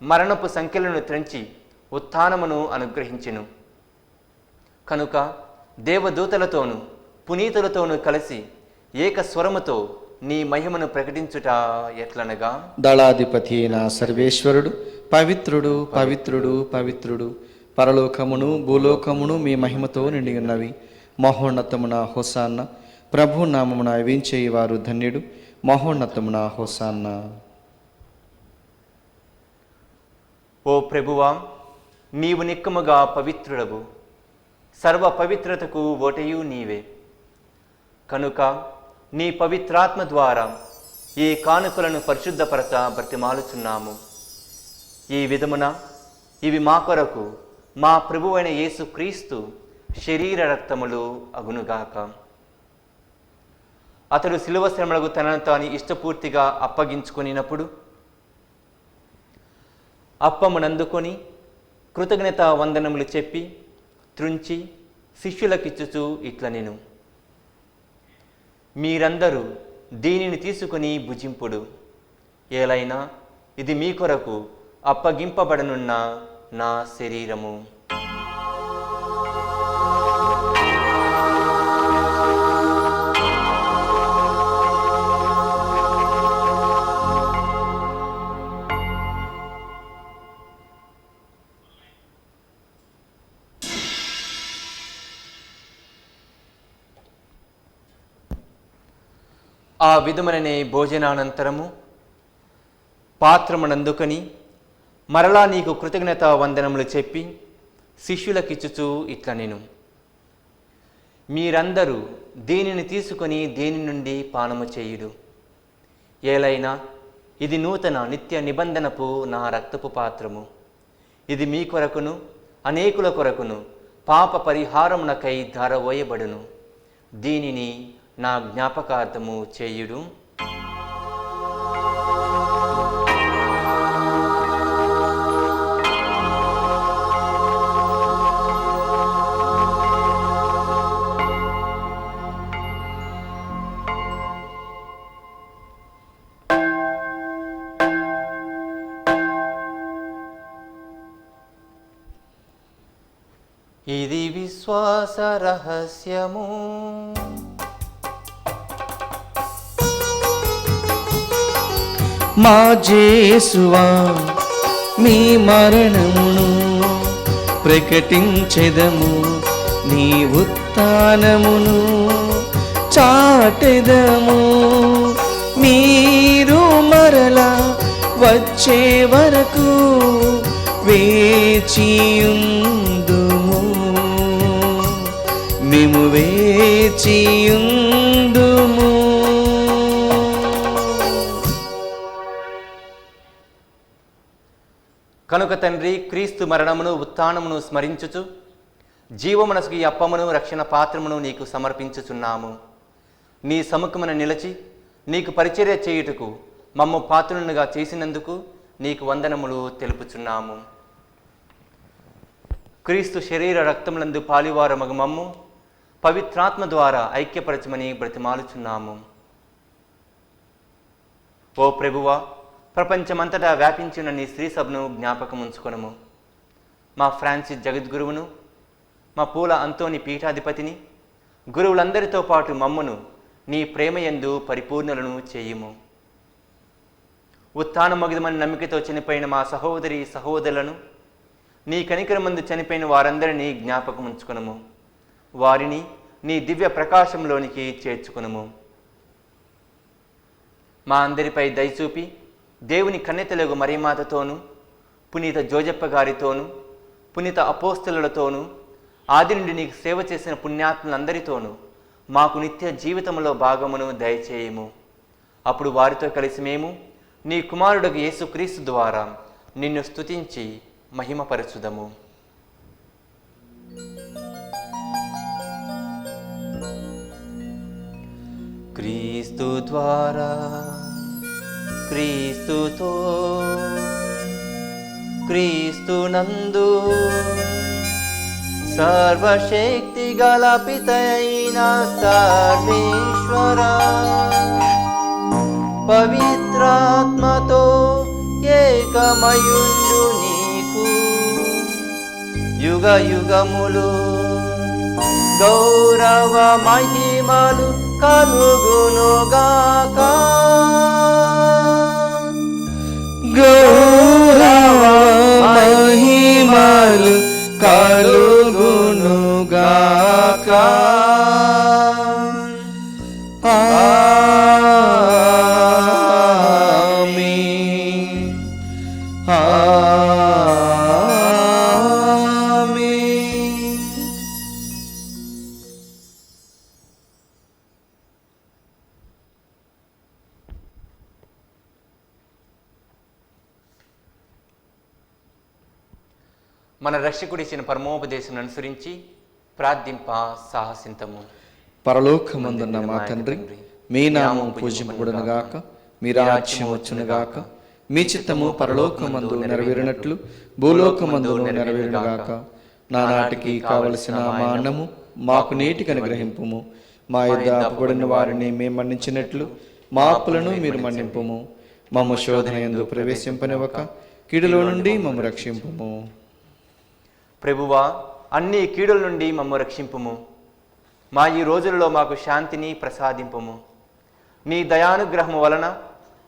మరణపు సంఖ్యలను త్రెంచి ఉత్థానమును అనుగ్రహించెను. కనుక దేవదూతలతోనూ పునీతులతోనూ కలిసి ఏక స్వరముతో నీ మహిమను ప్రకటించుట ఎట్లనగా, దళాధిపతి అయిన సర్వేశ్వరుడు పవిత్రుడు పవిత్రుడు పవిత్రుడు, పరలోకమును భూలోకమును మీ మహిమతో నిండి ఉన్నవి. మహోన్నతమున హోసాన్న, ప్రభు నామమున వించేవారు ధన్యుడు. మహోన్నతమున హోసాన్న. ఓ ప్రభువా, నీవు నిక్కముగా పవిత్రుడవు, సర్వ పవిత్రతకు ఓటయు నీవే. కనుక నీ పవిత్రాత్మ ద్వారా ఈ కానుకలను పరిశుద్ధపరచ బ్రతిమాలుచున్నాము. ఈ విధమున ఇవి మా కొరకు మా ప్రభువైన యేసు క్రీస్తు శరీర రక్తములు అగునుగాక. అతడు శిలువ శ్రమలకు తనను తాను ఇష్టపూర్తిగా అప్పగించుకొనినప్పుడు అప్పమునందుకొని కృతజ్ఞత వందనములు చెప్పి త్రుంచి శిష్యులకిచ్చుచు ఇట్ల నేను, మీరందరూ దీనిని తీసుకొని భుజింపుడు. ఏలైనా ఇది మీ కొరకు అప్పగింపబడనున్న నా శరీరము. ఆ విధముననే భోజనానంతరము పాత్రమునందుకొని మరలా నీకు కృతజ్ఞత వందనములు చెప్పి శిష్యులకిచ్చుచూ ఇట్ల నేను, మీరందరూ దీనిని తీసుకొని దీని నుండి పానము చేయుడు. ఏలైనా ఇది నూతన నిత్య నిబంధనపు నా రక్తపు పాత్రము. ఇది మీ కొరకును అనేకుల కొరకును పాప పరిహారమునకై ధారవోయబడును. దీనిని నా జ్ఞాపకార్థము చేయుడు. ఇది విశ్వాస రహస్యము. మా జేసువా మీ మరణమును ప్రకటించెదము, నీ ఉత్థానమును చాటెదము. మీరు మరలా వచ్చే వరకు వేచియుందుము, మేము వేచియుందుము. కనుక తండ్రి, క్రీస్తు మరణమును ఉత్థానమును స్మరించుచు జీవమనసుకు ఈ అప్పమును రక్షణ పాత్రమును నీకు సమర్పించుచున్నాము. నీ సముఖమున నిలచి నీకు పరిచర్య చేయుటకు మమ్ము పాత్రునుగా చేసినందుకు నీకు వందనములు తెలుపుచున్నాము. క్రీస్తు శరీర రక్తములందు పాలివారమగు మమ్ము పవిత్రాత్మ ద్వారా ఐక్యపరచమని బ్రతిమాలుచున్నాము. ఓ ప్రభువా, ప్రపంచమంతటా వ్యాపించిన నీ స్త్రీ సభను జ్ఞాపకం ఉంచుకొనము. మా ఫ్రాన్సిస్ జగద్గురువును, మా పూల అంతోని పీఠాధిపతిని, గురువులందరితో పాటు మమ్మును నీ ప్రేమయందు పరిపూర్ణులను చేయుము. ఉత్థానమగుదమని నమ్మికతో చనిపోయిన మా సహోదరి సహోదరులను, నీ కనికరమందు చనిపోయిన వారందరినీ జ్ఞాపకం ఉంచుకొనుము. వారిని నీ దివ్య ప్రకాశంలోనికి చేర్చుకొనుము. మా అందరిపై దయచూపి దేవుని కన్నెతలగు మరియమాతతోనూ, పునీత జోజప్ప గారితోనూ, పునీత అపోస్తలులతోనూ, ఆది నుండి నీకు సేవ చేసిన పుణ్యాత్ములందరితోనూ మాకు నిత్య జీవితంలో భాగమును దయచేయము. అప్పుడు వారితో కలిసి మేము నీ కుమారుడకు యేసుక్రీస్తు ద్వారా నిన్ను స్తుతించి మహిమపరచుదము. క్రీస్తు ద్వారా, క్రీస్తుతో, క్రీస్తునందు సర్వశక్తి గల పితైన సర్వేశ్వర పవిత్రాత్మతో ఏకమయుండు నీకు యుగ యుగములు గౌరవ మహిమలు కలుగునుగాక. గౌరవ మహిమలు కలుగునుగాక. ఆమేన్. ఆమేన్. మన రక్షకుడిచ్చిన పరమోపదేశం అనుసరించి ప్రార్థింప సాహసింతము. పరలోకమందున్న మా తండ్రి, మీ నామం పూజింపబడునుగాక, మీ రాజ్యం వచ్చునుగాక, మీ చిత్తము పరలోకమందు నెరవేరినట్లు భూలోకమందు నెరవేరునుగాక. నానాటికి కావలసిన మా అన్నము మాకు నేటికి అనుగ్రహింపుము. మా యొద్ద అప్పుబడిన వారిని మేము మన్నించినట్లు మా అప్పులను మీరు మన్నింపుము. మమ్ము శోధన యందు ప్రవేశింపనివ్వక కీడులో నుండి మమ్ము రక్షింపుము. ప్రభువా, అన్ని కీడుల నుండి మమ్ము రక్షింపుము. మా ఈ రోజులలో మాకు శాంతిని ప్రసాదింపుము. నీ దయానుగ్రహము వలన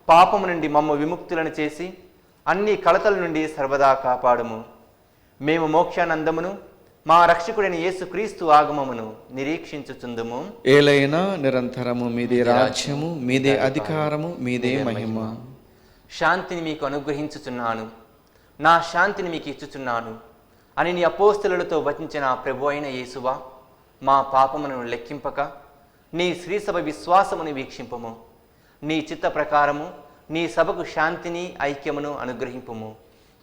పాపము నుండి మమ్ము విముక్తులను చేసి అన్ని కలతల నుండి సర్వదా కాపాడుము. మేము మోక్షానందమును మా రక్షకుడైన యేసుక్రీస్తు ఆగమమును నిరీక్షించుచుందుము. ఏలైనా నిరంతరము మీదే రాజ్యము, మీదే అధికారము, మీదే మహిమ. శాంతిని మీకు అనుగ్రహించుచున్నాను, నా శాంతిని మీకు ఇచ్చుచున్నాను అని నీ అపోస్తలులతో వచించిన ప్రభు అయిన యేసువా, మా పాపమును లెక్కింపక నీ శ్రీసభ విశ్వాసమును వీక్షింపము. నీ చిత్త ప్రకారము నీ సభకు శాంతిని ఐక్యమును అనుగ్రహింపుము.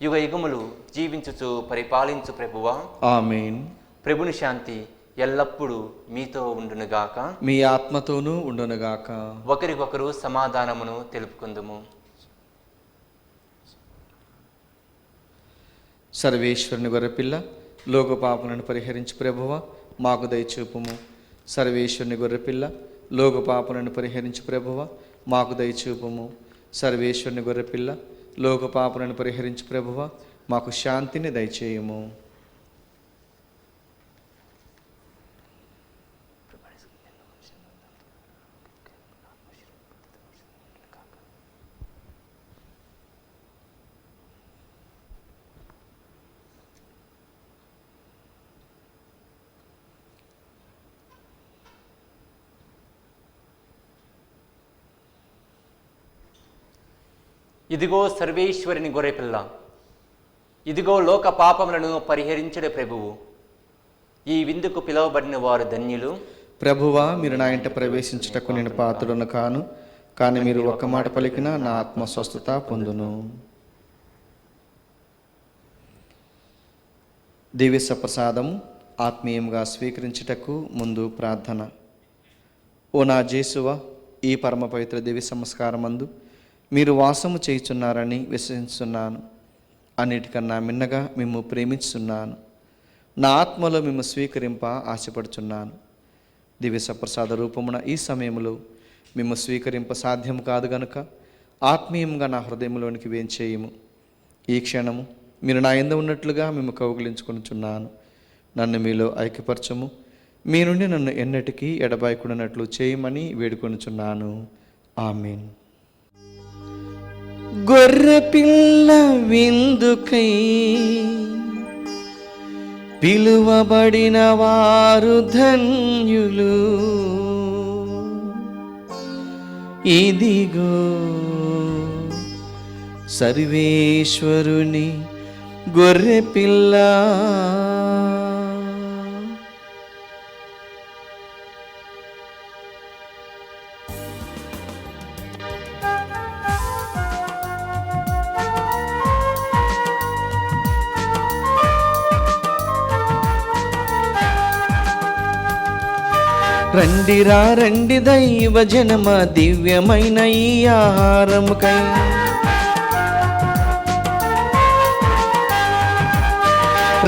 యుగ యుగములు జీవించుచు పరిపాలించు ప్రభువా. ఆమేన్. ప్రభుని శాంతి ఎల్లప్పుడూ మీతో ఉండునుగాక. మీ ఆత్మతోనూ ఉండునుగాక. ఒకరికొకరు సమాధానమును తెలుపుకుందుము. సర్వేశ్వరుని గొర్రెపిల్ల, లోక పాపలను పరిహరించి ప్రభువా మాకు దయచూపుము. సర్వేశ్వరుని గొర్రెపిల్ల, లోక పాపలను పరిహరించి ప్రభువా మాకు దయచూపుము. సర్వేశ్వరుని గొర్రెపిల్ల, లోక పాపలను పరిహరించి ప్రభువా మాకు శాంతిని దయచేయుము. ఇదిగో సర్వేశ్వరుని గొర్రెపిల్ల, ఇదిగో లోక పాపములను పరిహరించుడే ప్రభువు. ఈ విందుకు పిలువబడిన వారు ధన్యులు. ప్రభువా, మీరు నా ఇంట ప్రవేశించుటకు నేను పాత్రుడను కాను, కానీ మీరు ఒక్క మాట పలికినా నా ఆత్మ స్వస్థత పొందును. దివ్య ప్రసాదము ఆత్మీయంగా స్వీకరించుటకు ముందు ప్రార్థన. ఓ నా జేసువా, ఈ పరమ పవిత్ర దివ్య సంస్కారమందు మీరు వాసము చేయుచున్నారని విశ్వసిస్తున్నాను. అన్నిటికన్నా మిన్నగా మిమ్ము ప్రేమించున్నాను. నా ఆత్మలో మిమ్ము స్వీకరింప ఆశపడుచున్నాను. దివ్య సప్రసాద రూపమున ఈ సమయంలో మిమ్ము స్వీకరింప సాధ్యం కాదు గనుక ఆత్మీయంగా నా హృదయంలోనికి వేంచేయము. ఈ క్షణము మీరు నా యందు ఉన్నట్లుగా మిమ్ము కౌగిలించుకొనుచున్నాను. నన్ను మీలో ఐక్యపరచము. మీ నుండి నన్ను ఎన్నటికీ ఎడబాయకుడినట్లు చేయమని వేడుకొనుచున్నాను. ఆమేన్. గొర్రెపిల్ల విందుకై పిలువబడిన వారు ధన్యులు. ఇదిగో సర్వేశ్వరుని గొర్రెపిల్ల. రండిరా రండి దైవ జనమ, దివ్యమైన ఈ ఆహారముకై.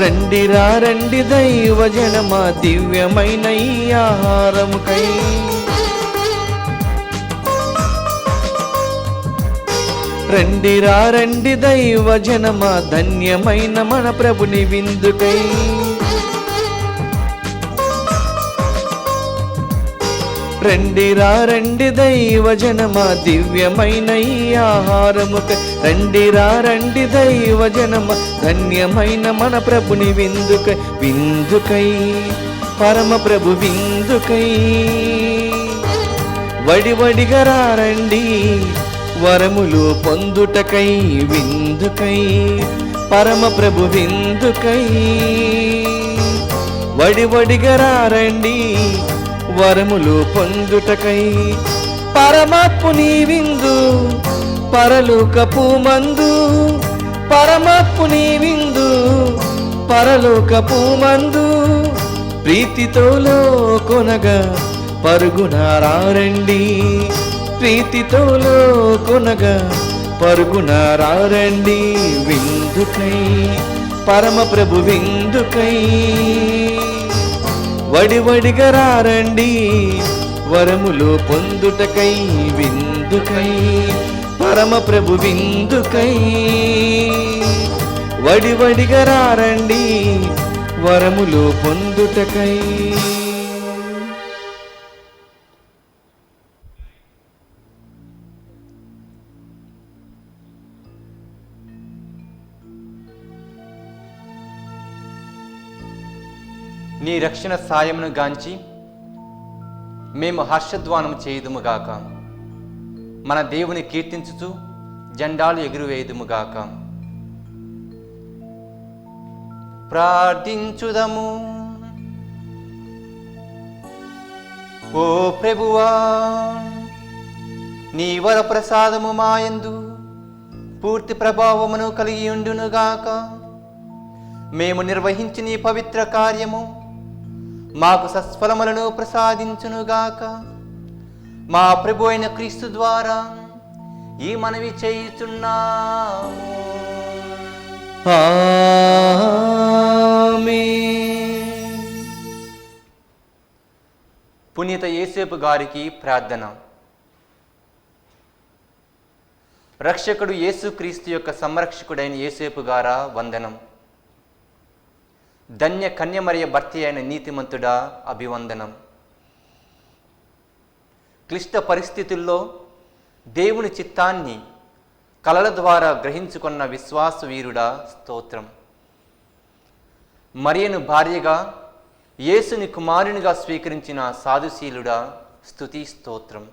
రండిరా రండి దైవ జనమ, దివ్యమైన ఈ ఆహారముకై. రండిరా రండి దైవ జనమ, ధన్యమైన మన ప్రభుని విందుకై. రండిరా రండి దైవ జనమా, దివ్యమైన ఈ ఆహారముకై. రండిరా రండి దైవ జనమా, ధన్యమైన మన ప్రభుని విందుకై. విందుకై పరమ ప్రభు విందుకై. వడివడిగా రండి వరములు పొందుటకై. విందుకై పరమ ప్రభు విందుకై. వడివడిగా రండి వరములు పొందుటకై. పరమాత్ముని విందు పరలోకపు మందు. పరమాత్ముని విందు పరలోకపు మందు. ప్రీతితో కొనగా పరుగున రండి. ప్రీతితో కొనగా పరుగున రండి. విందుకై పరమ ప్రభు విందుకై. వడివడిగా రండి వరములు పొందుటకై. విందుకై పరమ ప్రభు విందుకై. వడివడిగా రండి వరములు పొందుటకై. నీ రక్షణ సాయమును గాంచి మేము హర్షధ్వానము చేయుదుముగాక. మన దేవుని కీర్తించుచు జెండాలు ఎగురువేయుదుముగాక. ప్రార్థించుదము. ఓ ప్రభువా, నీ వర ప్రసాదము మాయందు పూర్తి ప్రభావమును కలిగి ఉండునుగాక. మేము నిర్వహించిన ఈ పవిత్ర కార్యము మాకు సత్ఫలములను ప్రసాదించునుగాక. మా ప్రభు అయిన క్రీస్తు ద్వారా ఈ మనవి చేయుచున్నాము. ఆమేన్. పునీత యేసేపు గారికి ప్రార్థన. రక్షకుడు యేసుక్రీస్తు యొక్క సంరక్షకుడైన యేసేపు గారా వందనం. ధన్య కన్యమరియ భర్త అయిన నీతిమంతుడా అభివందనం. క్లిష్ట పరిస్థితుల్లో దేవుని చిత్తాన్ని కలల ద్వారా గ్రహించుకున్న విశ్వాస వీరుడా స్తోత్రం. మరియను భార్యగా యేసుని కుమారునిగా స్వీకరించిన సాధుశీలుడా స్తుతి స్తోత్రం.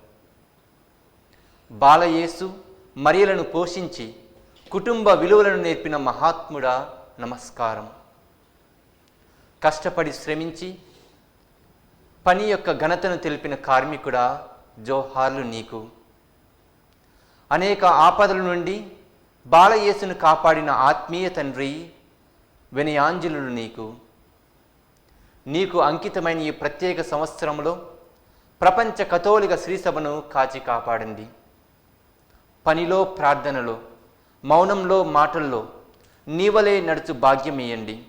బాలయేసు మరియలను పోషించి కుటుంబ విలువలను నేర్పిన మహాత్ముడా నమస్కారం. కష్టపడి శ్రమించి పని యొక్క ఘనతను తెలిపిన కార్మికుడా జోహార్లు నీకు. అనేక ఆపదల నుండి బాలయేసును కాపాడిన ఆత్మీయ తండ్రి వినయాంజలులు నీకు. నీకు అంకితమైన ఈ ప్రత్యేక సంవత్సరంలో ప్రపంచ కథోలిక శ్రీసభను కాచి కాపాడండి. పనిలో ప్రార్థనలో మౌనంలో మాటల్లో నీవలే నడుచు భాగ్యమియండి.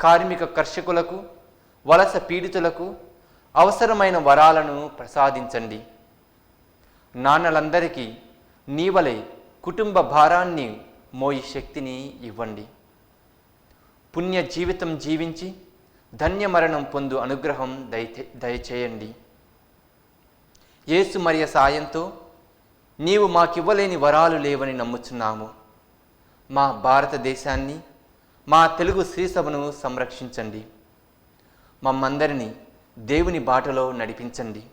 కార్మిక కర్షకులకు వలస పీడితులకు అవసరమైన వరాలను ప్రసాదించండి. నాన్నలందరికీ నీవలే కుటుంబ భారాన్ని మోయి శక్తిని ఇవ్వండి. పుణ్య జీవితం జీవించి ధన్య మరణం పొందు అనుగ్రహం దయచేయండి. యేసు మరియ సాయంతో నీవు మాకివ్వలేని వరాలు లేవని నమ్ముచున్నాము. మా భారతదేశాన్ని మా తెలుగు శ్రీసభను సంరక్షించండి. మమ్మందరినీ దేవుని బాటలో నడిపించండి.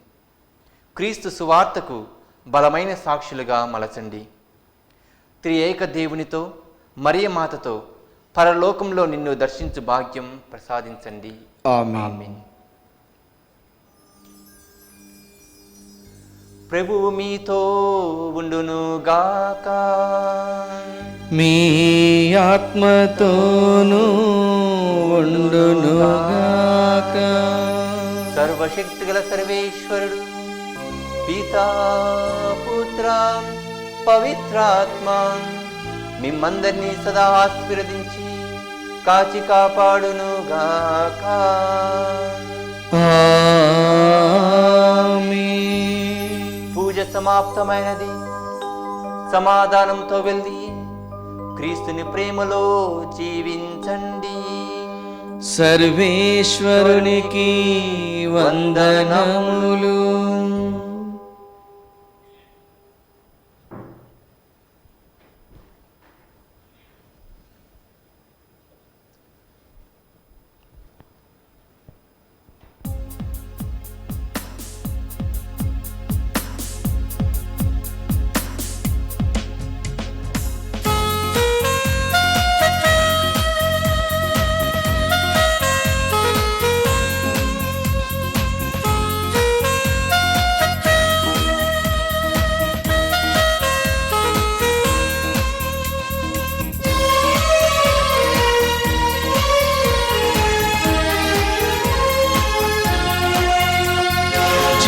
క్రీస్తు సువార్తకు బలమైన సాక్షులుగా మలచండి. త్రియేక దేవునితో మరియ మాతతో పరలోకంలో నిన్ను దర్శించు భాగ్యం ప్రసాదించండి. ఆమేన్. ప్రభువు మీతో ఉండునుగాక. మీ ఆత్మతోనూ ఉండునుగాక. సర్వశక్తిగల సర్వేశ్వరుడు పితా పుత్ర పవిత్రాత్మ మిమ్మందరినీ సదా ఆశీర్వదించి కాచి కాపాడునుగాక. ఆమేన్. పూజ సమాప్తమైనది. సమాధానంతో వెళ్ళి క్రీస్తుని ప్రేమలో జీవించండి. సర్వేశ్వరునికి వందనములు.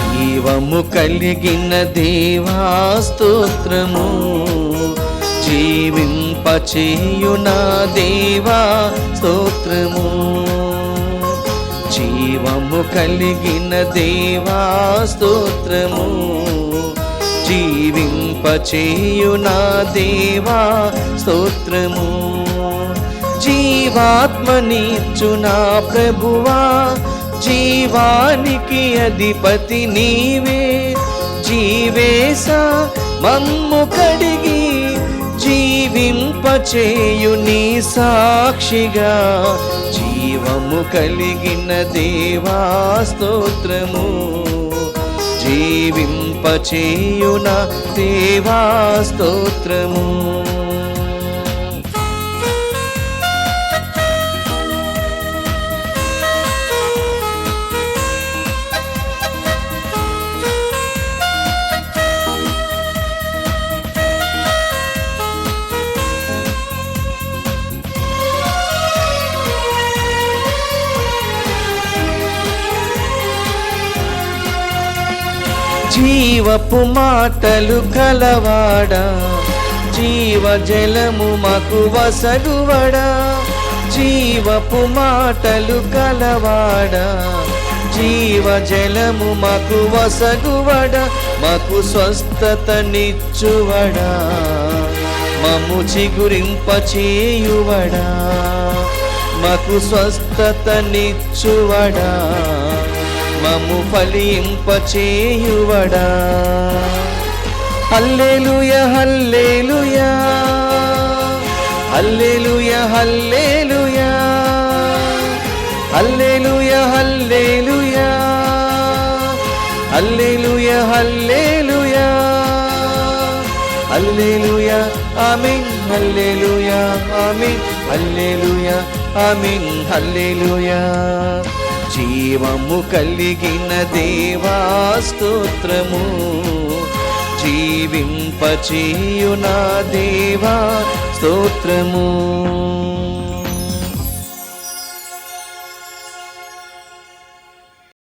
జీవము కలిగిన దేవా స్తోత్రము. జీవింపచేయునా దేవా స్తోత్రము. జీవము కలిగిన దేవా స్తోత్రము. జీవింపచేయునా దేవా స్తోత్రము. జీవాత్మనిచ్చునా ప్రభువా జీవానికి అధిపతి నీవే. జీవేశ మమ్ము కడిగి జీవింపచేయు నీ సాక్షిగా. జీవము కలిగిన దేవా స్తోత్రము. జీవింపచేయున దేవా స్తోత్రము. జీవపు మాటలు కలవాడా, జీవ జలము మాకు వసగువడా. జీవపు మాటలు కలవాడా, జీవ జలము మాకు వసగువడా. మాకు స్వస్థతనిచ్చువడా, మమ్ము చిగురింపచేయువడా. మాకు స్వస్థతనిచ్చువడా, మమ్ము ఫలింపచేయువడా. హల్లెలూయా హల్లెలూయా హల్లెలూయా హల్లెలూయా హల్లెలూయా హల్లెలూయా హల్లెలూయా హల్లెలూయా హల్లెలూయా ఆమేన్ హల్లెలూయా ఆమేన్ హల్లెలూయా ఆమేన్ హల్లెలూయా. జీవము కలిగిన దేవా స్తోత్రము, జీవింపచేయు నా దేవా స్తోత్రము.